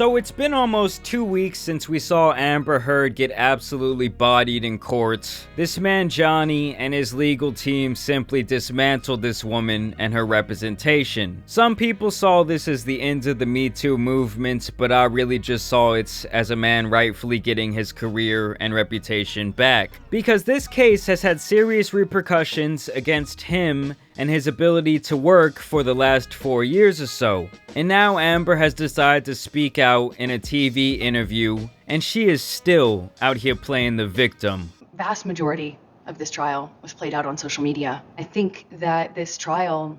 So it's been almost 2 weeks since we saw Amber Heard get absolutely bodied in court. This man Johnny and his legal team simply dismantled this woman and her representation. Some people saw this as the end of the Me Too movement, but I really just saw it as a man rightfully getting his career and reputation back. Because this case has had serious repercussions against him and his ability to work for the last 4 years or so. And now Amber has decided to speak out in a TV interview, and she is still out here playing the victim. Vast majority of this trial was played out on social media. I think that this trial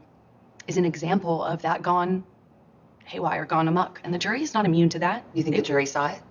is an example of that gone haywire, gone amok, and the jury is not immune to that. You think the jury saw it?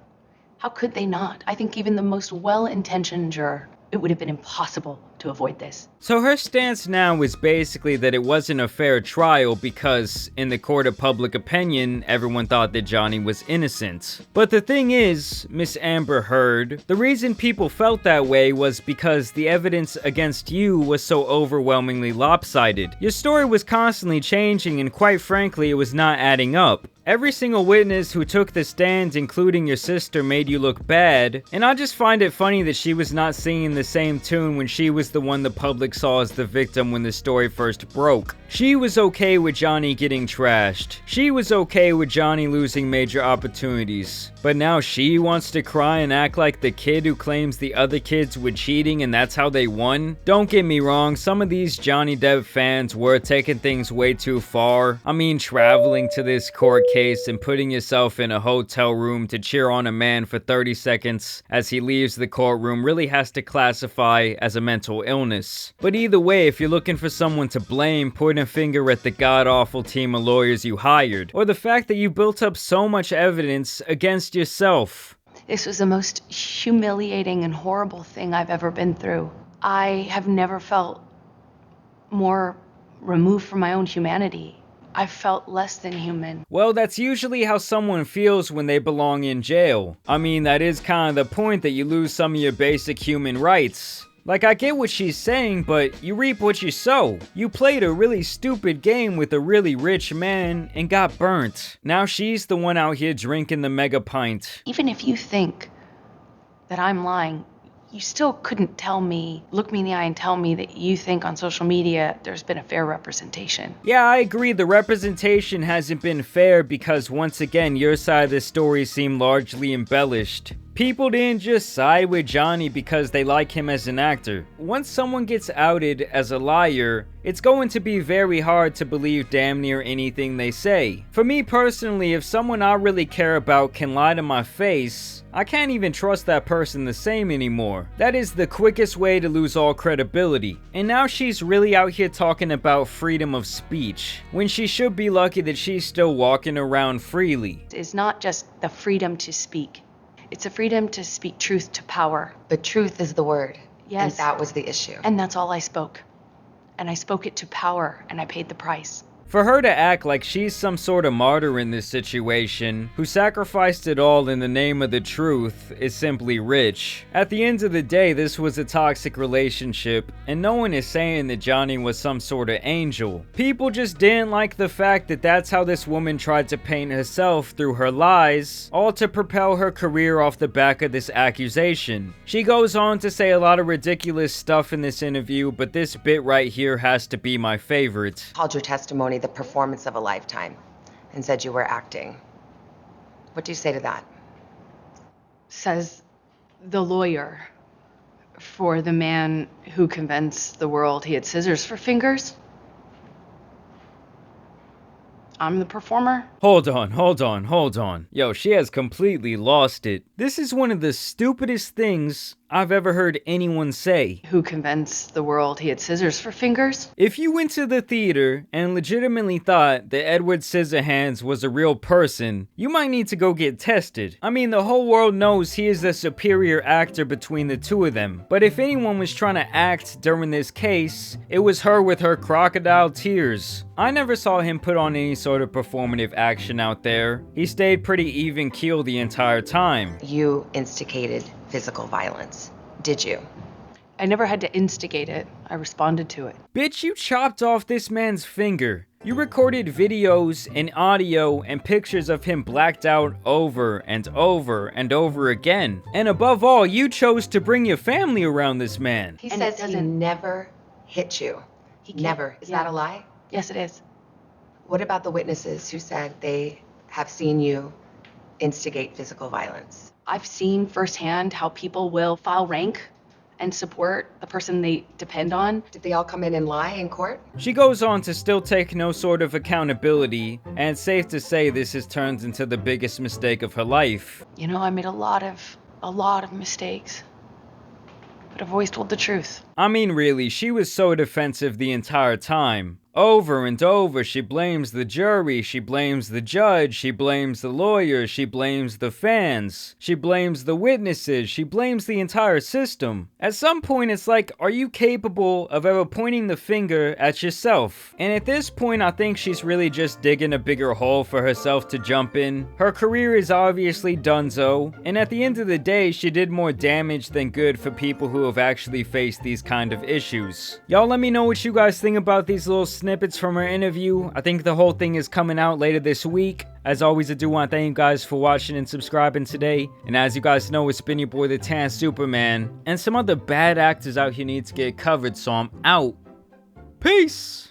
How could they not? I think even the most well-intentioned juror, it would have been impossible to avoid this. So her stance now is basically that it wasn't a fair trial because, in the court of public opinion, everyone thought that Johnny was innocent. But the thing is, Miss Amber Heard, the reason people felt that way was because the evidence against you was so overwhelmingly lopsided. Your story was constantly changing and quite frankly, it was not adding up. Every single witness who took the stand, including your sister, made you look bad, and I just find it funny that she was not singing the same tune when she was the one the public saw as the victim when the story first broke. She was okay with Johnny getting trashed. She was okay with Johnny losing major opportunities. But now she wants to cry and act like the kid who claims the other kids were cheating and that's how they won? Don't get me wrong, some of these Johnny Depp fans were taking things way too far. I mean, traveling to this court case and putting yourself in a hotel room to cheer on a man for 30 seconds as he leaves the courtroom really has to classify as a mental illness. But either way, if you're looking for someone to blame, point a finger at the god-awful team of lawyers you hired, or the fact that you built up so much evidence against yourself. This was the most humiliating and horrible thing I've ever been through. I have never felt more removed from my own humanity. I felt less than human. Well, that's usually how someone feels when they belong in jail. I mean, that is kind of the point, that you lose some of your basic human rights. Like, I get what she's saying, but you reap what you sow. You played a really stupid game with a really rich man and got burnt. Now she's the one out here drinking the mega pint. Even if you think that I'm lying, you still couldn't tell me, look me in the eye and tell me that you think on social media there's been a fair representation. Yeah, I agree, the representation hasn't been fair because once again, your side of the story seemed largely embellished. People didn't just side with Johnny because they like him as an actor. Once someone gets outed as a liar, it's going to be very hard to believe damn near anything they say. For me personally, if someone I really care about can lie to my face, I can't even trust that person the same anymore. That is the quickest way to lose all credibility. And now she's really out here talking about freedom of speech, when she should be lucky that she's still walking around freely. It's not just the freedom to speak. It's a freedom to speak truth to power. But truth is the word. Yes. And that was the issue. And that's all I spoke. And I spoke it to power, and I paid the price. For her to act like she's some sort of martyr in this situation, who sacrificed it all in the name of the truth, is simply rich. At the end of the day, this was a toxic relationship, and no one is saying that Johnny was some sort of angel. People just didn't like the fact that that's how this woman tried to paint herself through her lies, all to propel her career off the back of this accusation. She goes on to say a lot of ridiculous stuff in this interview, but this bit right here has to be my favorite. Called your testimony the performance of a lifetime and said you were acting. What do you say to that? Says the lawyer for the man who convinced the world he had scissors for fingers. I'm the performer. Hold on. Yo, she has completely lost it. This is one of the stupidest things I've ever heard anyone say. Who convinced the world he had scissors for fingers? If you went to the theater and legitimately thought that Edward Scissorhands was a real person, you might need to go get tested. I mean, the whole world knows he is the superior actor between the two of them. But if anyone was trying to act during this case, it was her with her crocodile tears. I never saw him put on any sort of performative action out there. He stayed pretty even keel the entire time. You instigated physical violence, did you? I never had to instigate it. I responded to it. Bitch, you chopped off this man's finger. You recorded videos and audio and pictures of him blacked out over and over and over again. And above all, you chose to bring your family around this man. He And says it he doesn't- never hit you. He can't- Never. Is yeah. that a lie? Yes, it is. What about the witnesses who said they have seen you instigate physical violence? I've seen firsthand how people will file rank and support the person they depend on. Did they all come in and lie in court? She goes on to still take no sort of accountability, and it's safe to say this has turned into the biggest mistake of her life. You know, I made a lot of mistakes, but I've always told the truth. I mean, really, she was so defensive the entire time. Over and over, she blames the jury, she blames the judge, she blames the lawyers, she blames the fans, she blames the witnesses, she blames the entire system. At some point, it's like, are you capable of ever pointing the finger at yourself? And at this point, I think she's really just digging a bigger hole for herself to jump in. Her career is obviously donezo, and at the end of the day, she did more damage than good for people who have actually faced these kind of issues. Y'all let me know what you guys think about these little snippets from her interview. I think the whole thing is coming out later this week. As always, I do want to thank you guys for watching and subscribing today. And as you guys know, it's been your boy, the Tan Superman. And some other bad actors out here need to get covered, so I'm out. Peace!